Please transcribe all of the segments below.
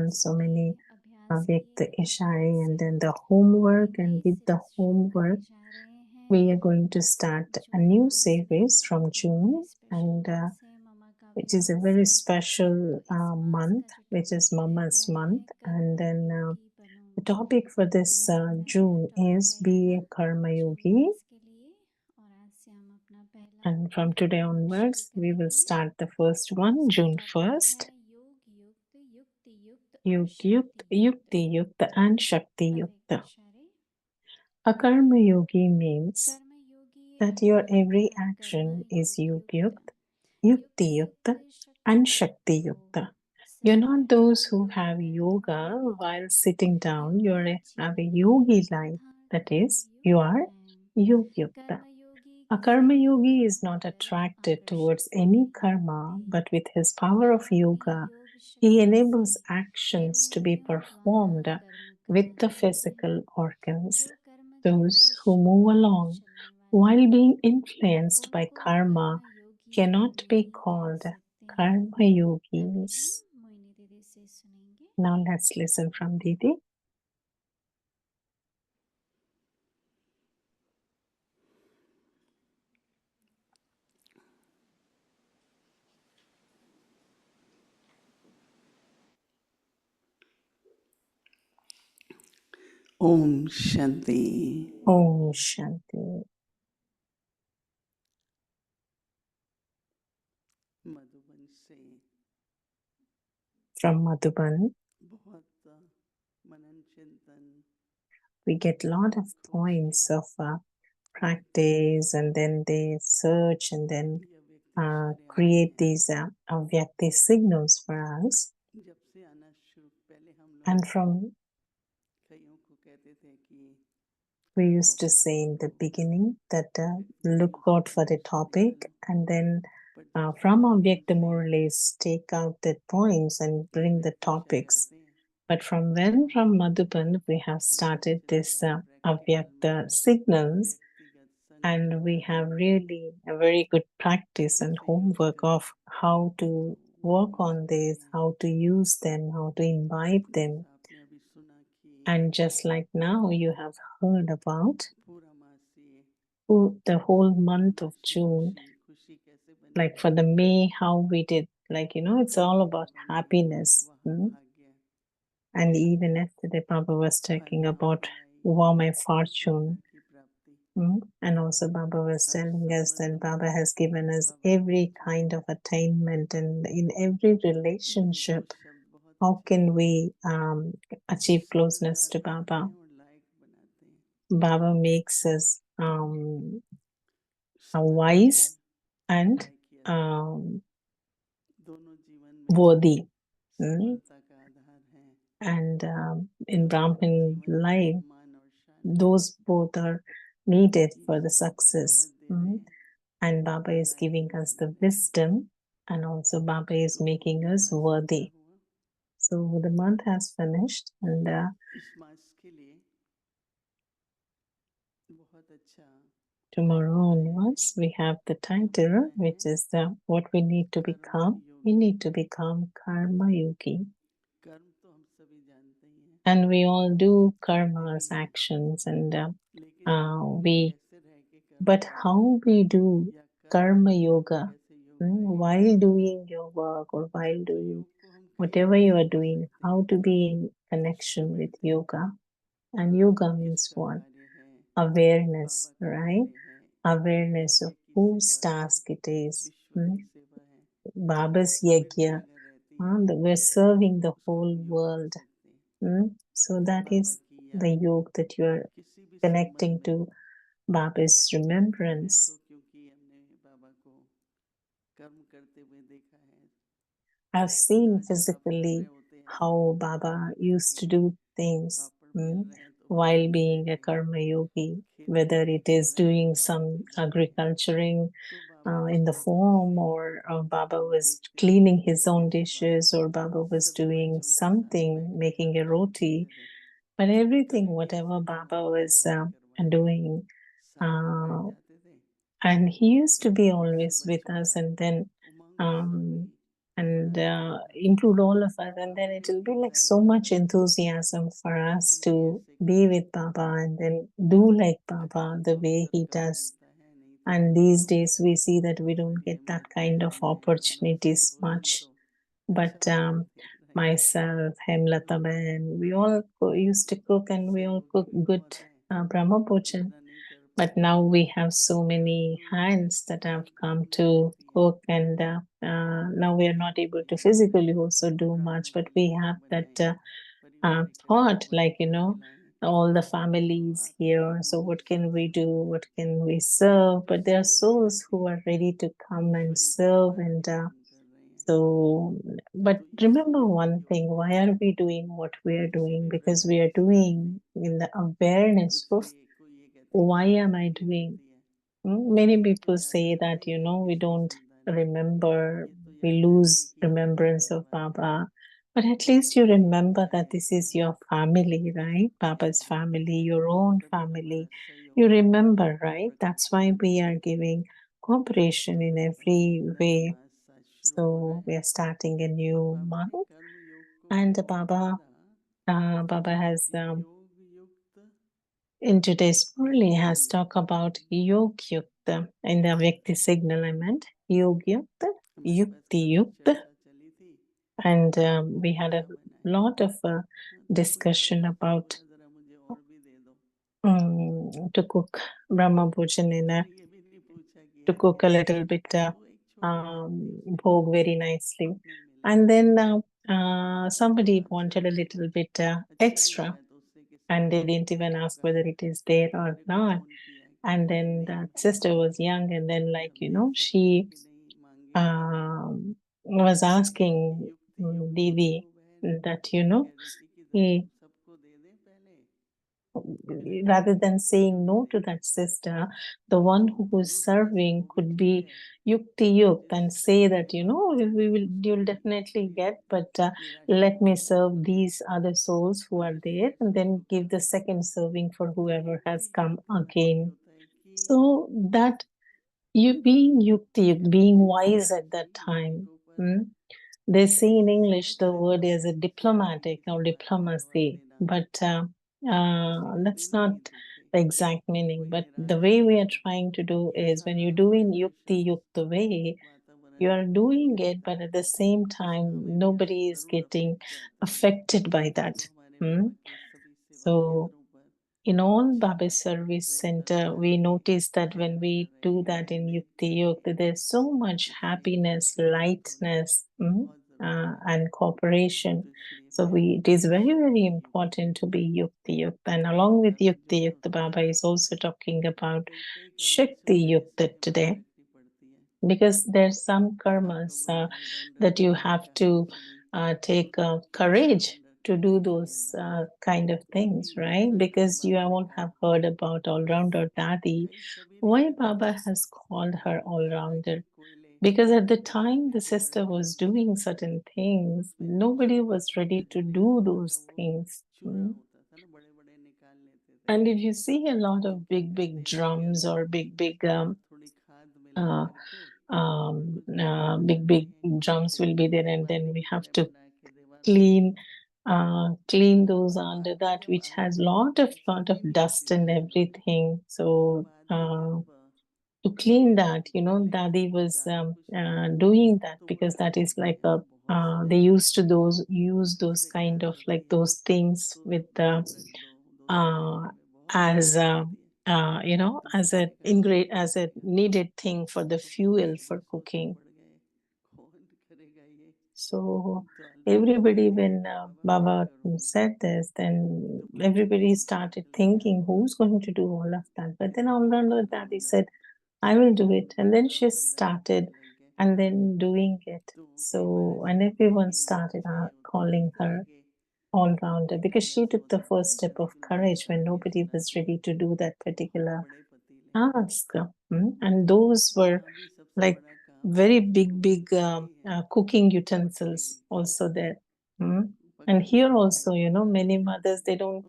done so many Vyakta Ishare and then the homework, and with the homework we are going to start a new series from June, and it is a very special month, which is Mama's month. And then the topic for this June is Be a Karma Yogi. And from today onwards, we will start the first one, June 1st. Yukti Yukt, Yukti Yukt, and Shakti Yukta. A Karma Yogi means that your every action is Yukt, Yukti Yukta, and Shakti Yukta. You're not those who have yoga while sitting down. You have a yogi life. That is, you are Yogyukta. A karma yogi is not attracted towards any karma, but with his power of yoga, he enables actions to be performed with the physical organs. Those who move along while being influenced by karma cannot be called karma yogis. Now let's listen from Didi. Om Shanti. Om Shanti. From Madhuban, we get a lot of points of practice, and then they search and then create these avyakti signals for us. And from, we used to say in the beginning that look out for the topic, and then from Avyakta more or less take out the points and bring the topics. But from Madhuban we have started this Avyakta signals, and we have really a very good practice and homework of how to work on this, how to use them, how to imbibe them. And just like now, you have heard about the whole month of June, like for the May, how we did, like, it's all about happiness. And even yesterday, Baba was talking about wow, my fortune. And also Baba was telling us that Baba has given us every kind of attainment, and in every relationship, how can we achieve closeness to Baba? Baba makes us wise and worthy. And in Brahmin life, those both are needed for the success. And Baba is giving us the wisdom, and also Baba is making us worthy. So the month has finished, and tomorrow onwards we have the title, which is what we need to become. We need to become Karma Yogi. And we all do karmas, actions, and but how we do karma yoga while doing your work, or while doing whatever you are doing, how to be in connection with yoga. And yoga means what? Awareness, right? Awareness of whose task it is. Baba's yajna. We're serving the whole world. So that is the yoga, that you're connecting to Baba's remembrance. I've seen physically how Baba used to do things while being a karma yogi, whether it is doing some agriculturing in the farm, or Baba was cleaning his own dishes, or Baba was doing something, making a roti. But everything, whatever Baba was doing, and he used to be always with us. And then and include all of us. And then it will be like so much enthusiasm for us to be with Baba and then do like Baba the way he does. And these days we see that we don't get that kind of opportunities much. But myself, Hemlata Ben, we all used to cook, and we all cook good Brahma Bhojan. But now we have so many hands that have come to cook, and now we are not able to physically also do much, but we have that thought, like, all the families here. So what can we do? What can we serve? But there are souls who are ready to come and serve, and so, but remember one thing, why are we doing what we are doing? Because we are doing in the awareness of why am I doing? Many people say that, we don't remember, we lose remembrance of Baba. But at least you remember that this is your family, right? Baba's family, your own family. You remember, right? That's why we are giving cooperation in every way. So we are starting a new month, and Baba has in today's Murli has talked about Yogi Yukta in the Vyakti signal. I meant Yogi Yukta, Yukti Yukta, and we had a lot of discussion about to cook Brahma Bhojan to cook a little bit bhog very nicely. And then somebody wanted a little bit extra, and they didn't even ask whether it is there or not. And then that sister was young, and then, like, she was asking Didi that, he, rather than saying no to that sister, the one who was serving could be yukti yukt and say that, you'll definitely get, but let me serve these other souls who are there, and then give the second serving for whoever has come again. So that you being yukti, being wise at that time. They say in English the word is a diplomatic or diplomacy, but that's not the exact meaning. But the way we are trying to do is, when you do in yukti yukta way, you are doing it, but at the same time, nobody is getting affected by that. So in all Baba Service Center, we notice that when we do that in Yukti Yukta, there's so much happiness, lightness, and cooperation. So it is very, very important to be Yukti Yukta. And along with Yukti Yukta, Baba is also talking about Shakti Yukta today, because there's some karmas that you have to take courage to do those kind of things, right? Because you won't have heard about all-rounder Dadi. Why Baba has called her all-rounder? Because at the time the sister was doing certain things, nobody was ready to do those things. And if you see a lot of big, big drums or big, big uh, big big drums will be there, and then we have to clean clean those under that, which has lot of dust and everything. So to clean that, Dadi was doing that, because that is like a they used to those use those kind of like those things with the uh, as as a as a needed thing for the fuel for cooking. So everybody, when Baba said this, then everybody started thinking, who's going to do all of that? But then all around that, he said, I will do it. And then she started, and then doing it. So, and everyone started calling her all rounder, because she took the first step of courage when nobody was ready to do that particular task. And those were like very big, big cooking utensils also there. And here also, many mothers, they don't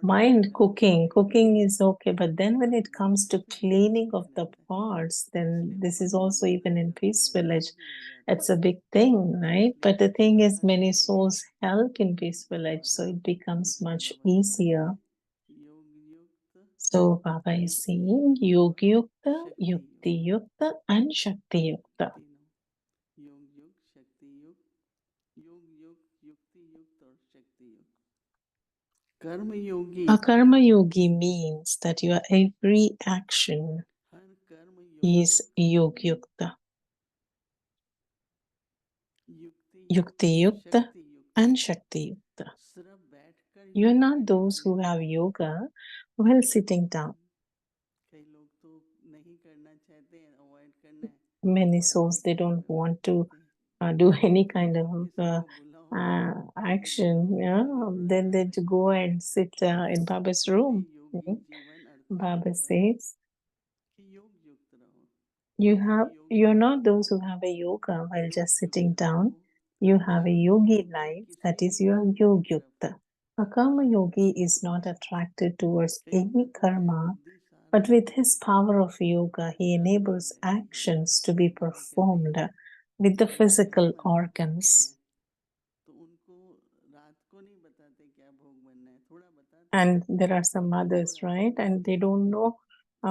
mind cooking. Cooking is okay, but then when it comes to cleaning of the pots, then this is also even in Peace Village. It's a big thing, right? But the thing is, many souls help in Peace Village, so it becomes much easier. So Baba is saying Yogi Yukta, Yukti Yukta, and Shakti Yukta. योग युग शक्ति युग योग युग युक्ति युक्त और शक्ति युग कर्म योगी A karma yogi means that your every action हर कर्म योगी is yogyukta, युक्ति yukti युक्त yukta, शक्ति युक्त and shakti yukta. सिर्फ बैठकर You are योग not करने those वाले who have नहीं। yoga while sitting down. कई लोग तो नहीं करना चाहते हैं, अवॉइड करना है, Many बाबा souls, की they सेवा don't में बैठ want to जाते हैं। do any kind बोलते हैं of किसी को बुलाओ, दीदी action. बुलाओ, Yeah, योगी थोड़ा then सा they to go बैठो। and sit in Baba's इसलिए room. योगी जीवन Baba अर्थात says, कि योग युक्त रहो। जिसकी योगी you're not those who have a yoga while योग just sitting युक्त down. रहो, You have a जब yogi भी वो life, that किसी is भी your कर्म की तरफ yogyukta. A karma yogi is होते not हैं। attracted towards कई any बार तो चाहे karma, बुद्धिशाली but with हो, his power of yoga, he कर्म कर enables लेते हैं, actions to be जिनको कहते हैं performed with the physical कर्मठ कई organs. हैं। तो उनको रात को नहीं बताते क्या भोग बनना है, थोड़ा बताते हैं And there are some वो others, रात right? को And they बताते हैं don't know.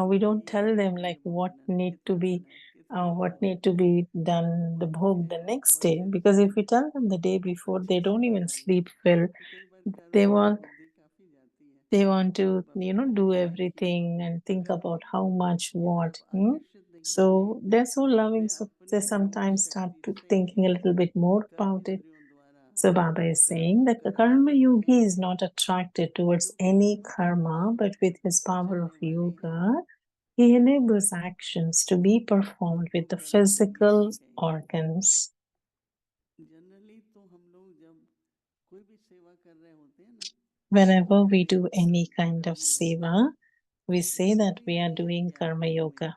We कि don't ये tell them भोग like ये भोग what बनाना, need to कितना be, बना है, कितना what बनाओ। need to be done, the bhog the next बहुत day. से Because if we tell them the day before, अच्छे they don't even सेवादार हैं sleep well. कि कई बार कर्म They में want बुद्धि काफी जाती है they want कि to, बाबा ने do ऐसा किया, everything and think कर्म about how much की what. तरफ आकर्षित नहीं होते So हैं। they're so loving, way so they अपनी योग sometimes start शक्ति to से thinking a little bit more कर्म about it. इंद्रियों द्वारा So Baba is कर्म saying को that the कराने karma वाले yogi हैं, is not attracted towards जो any कर्म के karma, पथ but पे with his power of चलने वाले हैं। yoga, he enables actions to be performed उनको with the कर्म योगी भी physical कहेंगे। organs. जनरली तो हम लोग जब कोई भी सेवा कर रहे होते हैं ना, तो Whenever we कहते हैं do any कर्म kind of कर्म योगी। seva, we say that generally we are यही doing karma कहते हैं हमें, yoga.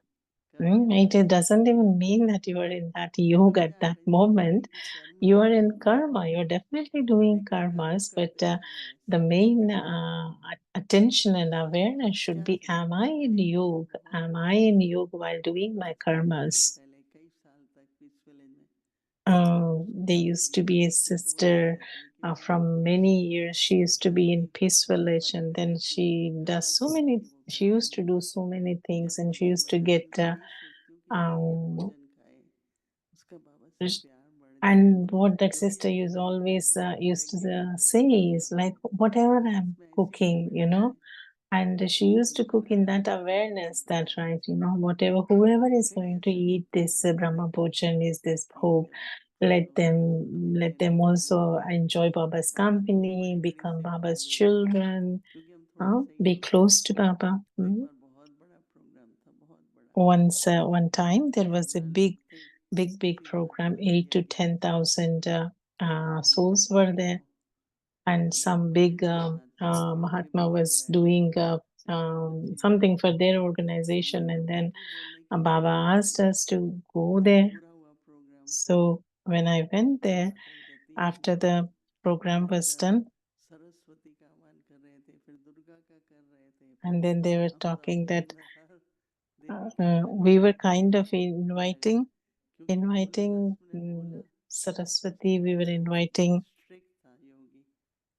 कर्म It Yogi. doesn't even mean that you are in that तो yoga at क्या that जानते हैं moment. कि कर्म You are कर in रहे हैं, karma. You're definitely doing लेकिन कर्म karmas, but करते समय the main attention and awareness should क्या be: हुआ am I था, in एक yoga? बहुत Am I बड़ा in yoga while doing my था karmas? पहले कई साल तक पीस विलेज में, तो There काफी used to भीड़ be a लगती, तो वो यही sister कहती है कि बाबा from many years. She used to be in कर्म Peace की Village, and भजन then करती हैं, she does so कलाकृति many. की वो She करती used to हैं। do so many things, जब and she bhajan used to get बताती, मैं यही सोचती हूँ कि जो ये um, भोजन खाए उसका बाबा से प्यार बढ़ जाए। and what that जो भी sister ऐसे used करते always हैं used to यज्ञ में say is प्रतियोगिता में, like, whatever तो I'm उसमें ऐसे ही cooking, बैठकर and she used to bhajan cook in गाना that कीर्तन awareness करते that, हैं। right, whatever, whoever is कई going to ऐसे eat होते हैं this हमारे Brahma Bhojan, is this bhog, जो let अपने them लेकर also जाते हैं, enjoy Baba's बाबा को company, बड़ी बड़ी become सेवाएं Baba's देते हैं। children, क्योंकि हम थोड़ा सा ही be होते हैं। close to Baba. एक बार बहुत बड़ा प्रोग्राम था, बहुत बड़ा, One time there was a 15 लोग थे, big किसी program. महात्मा Eight to यज्ञ ten में। thousand महात्मा souls यज्ञ were था there, वो, and तो some big एक महात्मा के Mahatma बच्चे was बैठे doing थे, छोटे बच्चे थे, something for their तो organization, उनको and कुछ then भी बोलने की Baba जरूरत नहीं asked थी। us to go जब there. पूरा हुआ programme, So when I went तो there माता कहती हैं after the program was पहले done, सरस्वती का आह्वान कर रहे थे, फिर दुर्गा का कर रहे थे, फिर and then they were हम तो talking आते ही that हर देवी का आह्वान we were किया, kind of बोला गया, inviting क्योंकि बोले inviting 10 मिनट बोला, Saraswati. उसके We बाद were से वो inviting बहुत स्ट्रिक्ट था योगी,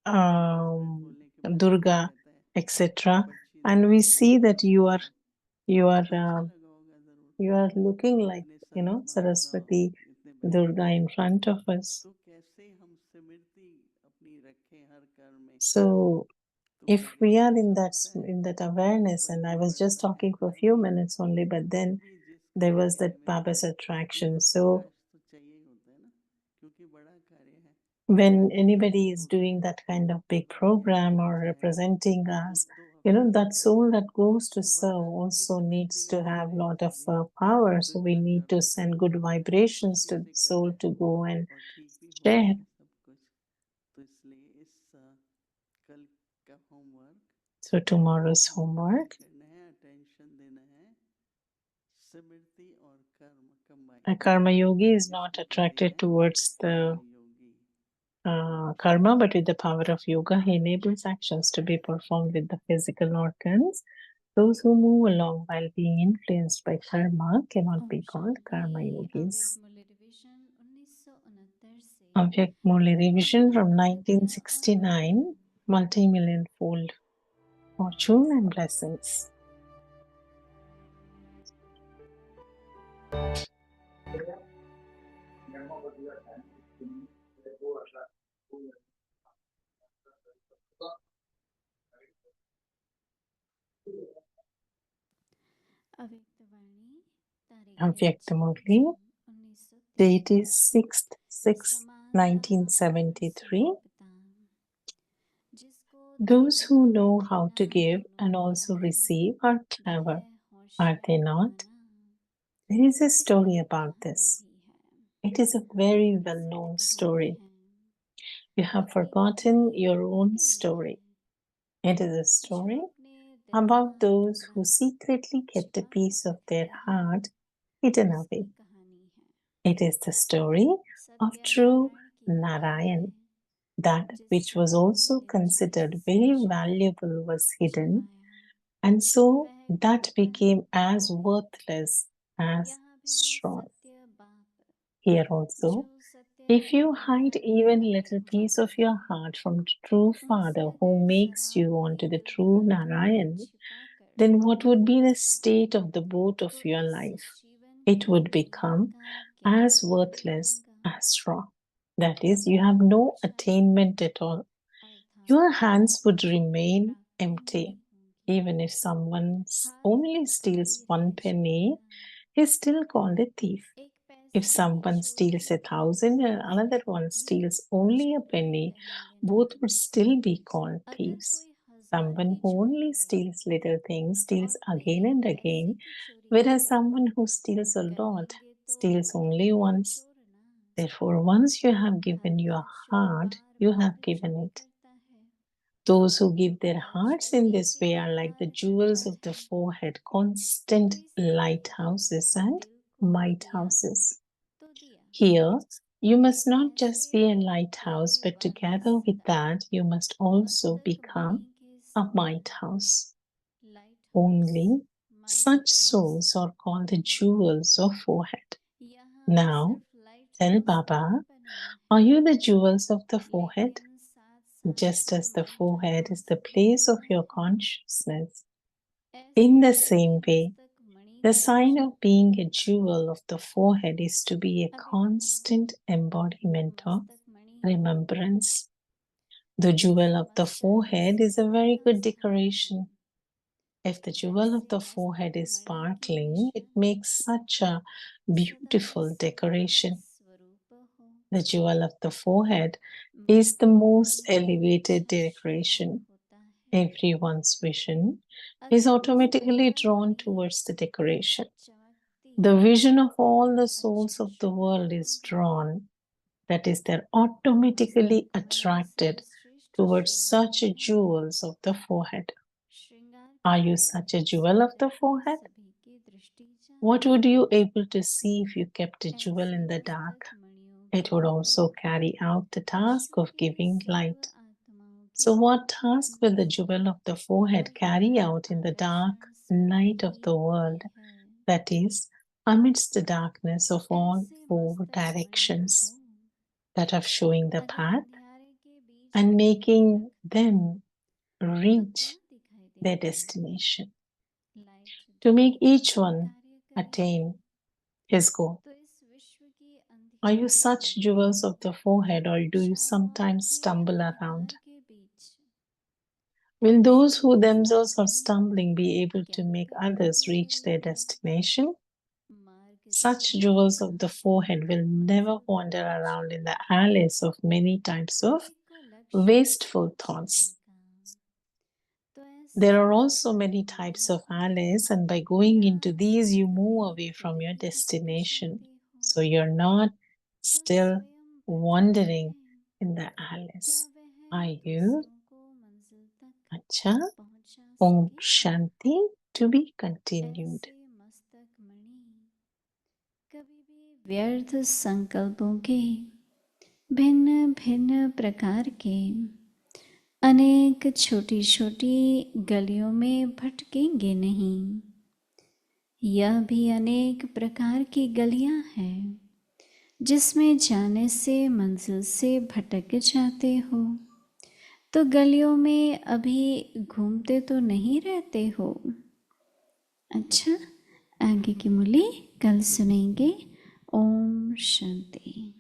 कि 10 मिनट बोलने के बाद Durga, कहता है etc. आप अच्छी And तरह we से see that you are बोलो। you are आपको अच्छा लगा होगा ज़रूर, you are looking like इतने संत महात्मा Saraswati इतने Durga बैठे हैं, in front of us. तो कैसे हम स्मृति अपनी रखें हर कर्म में। So तो if कभी we कभी are ऐसा होता है in that कि awareness, and I वजन was just बढ़ता है talking for a few कर्म, minutes only, but जो then भी जिस there कार्य was के that निमित्त Baba's है, attraction. उसमें So प्रकाश तो चाहिए ही होता है ना, क्योंकि बड़ा कार्य है। when जब anybody is होता doing है that kind of big तो एक program or चाहे representing us, 2 हफ्ते that लगे, soul that goes to तो serve बाबा की also स्मृति needs में to बने have a lot रहने of के लिए power. So we कृपा need to करो, send good vibrations खुशी to the से soul करना to है, go and और ठीक भी होना share. है सब कुछ। तो इसलिए इस कल का होमवर्क So tomorrow's हमको क्या homework. करना है, अटेंशन देना है स्मृति और कर्म A combine, karma yogi is not जिसको कहते attracted हैं towards कर्म the Yogi. karma, but with the power of yoga, he enables actions to be performed with the physical organs. Those who move along while being influenced by karma cannot Om be called Shanti. karma Avyakt yogis. मूल्य revision 1969 से Avyak Moli revision from कृपया और वंदन। 1969, multi-million fold fortune and blessings. अव्यक्त वाणी तारीख है Avyak 6 Moli, June date 1973। is 6th 6 समानता और 1973. स्वरूपता, जिसको Those देना who व know how लेना to give दोनों and ही also आए, receive are वह clever, are they होशियार not? बना। There is a इसकी story एक about कहानी this. भी है, It is a very well प्रसिद्ध known कहानी story. है। You have ये कहानी forgotten your own उनके लिए story. है It is a जो story अपने दिल का about those who टुकड़ा secretly kept a छिपा कर piece of their रखते हैं, heart hidden उसकी away. कहानी है। It is the story of true Satyanarayan की कथा है, Narayan. That which जिसका was also अमूल्य चीज considered very छिपा valuable was hidden, छिपाया, and so वह that खोकर became as खोया। worthless as यहाँ भी straw. सत्य बाप, Here जो also, सत्य if you hide व्यवहार even a करने little piece वाले of your हैं, heart from the true उनसे Father who अगर makes जरा you भी onto the दिल true का टुकड़ा Narayan, छिपा कर then what would be the रखा, state of the boat of तो your इस life? जीवन It की would लीला become का क्या as अंत worthless होगा। as straw. That तब is, you have तक no मोक्षाश्रम attainment at all. अर्थात Your hands would मोक्ष की remain प्राप्ति empty. नहीं होगी। Even if someone हाथ only खाली steals रह one penny, जाएगा, he's still called a thief. एक If पैसे की someone चोरी steals a की thousand and सजा another one होगी, steals only a चोरी penny, कहेंगे ना। both would still be called अगर thieves. कोई 1000 Someone की who चोरी only करे steals little things steals और कोई again एक and पैसे again, की चोरी whereas करे, someone who steals a lot कहेंगे तो steals only दोनों once. चोर ना। Therefore, once you have given your अर्थात जो heart, bar you have bar given चोरी it. करता है, Those who give their और hearts in चोरी this के way are like the व्यवहार jewels करता of the है, forehead, तो constant इसीलिए lighthouses and दिल को दिया mighthouses. तो दिया। Here, you must not ऐसे just be a दिल lighthouse, देने but वाले together with सदा that, you must also मस्तक become मणि के a समान। lighthouse. Light house, Only might such house souls are called the बने। jewels of forehead. यहाँ Now, सिर्फ लाइट tell हाउस नहीं Baba, बने are हैं, you the jewels of the forehead? लेकिन साथ साथ Just as the might forehead is house the भी place of बने your हैं। consciousness. ऐसे In the he same way, मस्तक मणि the का sign of चमकना। being a jewel of the forehead is to be a अभी बताओ, constant embodiment of मस्तक मणि remembrance. The jewel कैसे of the मस्तक forehead is a सोने very का good स्थान है, decoration. If the jewel of वैसे the मस्तक forehead is मणि के sparkling, it निशान makes such a सदा beautiful स्मरण decoration. स्वरूप हो। The jewel of the forehead is the मस्तक most मणि elevated अच्छा श्रृंगार decoration. होता है, Everyone's vision is अगर उस automatically जगह drawn Mani towards the decoration. चमकती The हो vision of all तो the अच्छा souls of the श्रृंगार world is होगा। drawn, that is, they're मस्तक automatically मणि से attracted श्रेष्ठ towards श्रृंगार such क्या है। jewels of the forehead. श्रृंगार Are you करके such a jewel of the सौंदर्य forehead? सभी की दृष्टि What जाती would है। you able to see if you kept a jewel ऐसे in the मस्तक dark? मणियों It के would ऊपर also carry out the task विश्व of के giving सर्व light. आत्माओं के So, what task will the jewel of the forehead carry अव्याहत out in the dark आकर्षण स्वरूप night of ही the होती world? है। That is, amidst the darkness of all ऐसे four मस्तक मणि हो, directions, that of showing the अगर path अंधियारे के बीच and इन्हें making रख दो them तो क्या reach दिखाई their देगा। destination, light to make Deep each जैसे one कार्य करेंगे, attain his goal. तो इस विश्व की Are you अंधियारी such में jewels of the forehead, or do you शाखाओं sometimes के stumble around? अंधकार के बीच Will those ऐसे who मस्तक themselves are Mani stumbling be able क्या to make कार्य others reach their करेंगे। destination? मार्ग Such दिखाने jewels का, of the forehead will never मंजिल wander around बताने in the का, alleys of many types her of एक को लक्ष्य wasteful पहुंचाने thoughts. का। तो There ऐसे are also मस्तक many types मणियों of को alleys, and by going क्या into these, you कभी move away खुद from your ही भटक destination. जाते हो, So you're not जो still स्वयं भटक wandering जाए, in the क्या alleys. वह Are you? दूसरों को मंजिल तक Acha. पहुंचा Om सकेंगे। Shanti, to be continued. ऐसे मस्तक मणि कभी भी व्यर्थ संकल्पों के भिन्न भिन्न प्रकार के अनेक छोटी छोटी गलियों में भटकेंगे नहीं। यह भी अनेक प्रकार की गलियां हैं जिसमें जाने से मंजिल से भटक जाते हो। तो गलियों में अभी घूमते तो नहीं रहते हो। अच्छा, आगे की मुरली कल सुनेंगे। ओम शांति।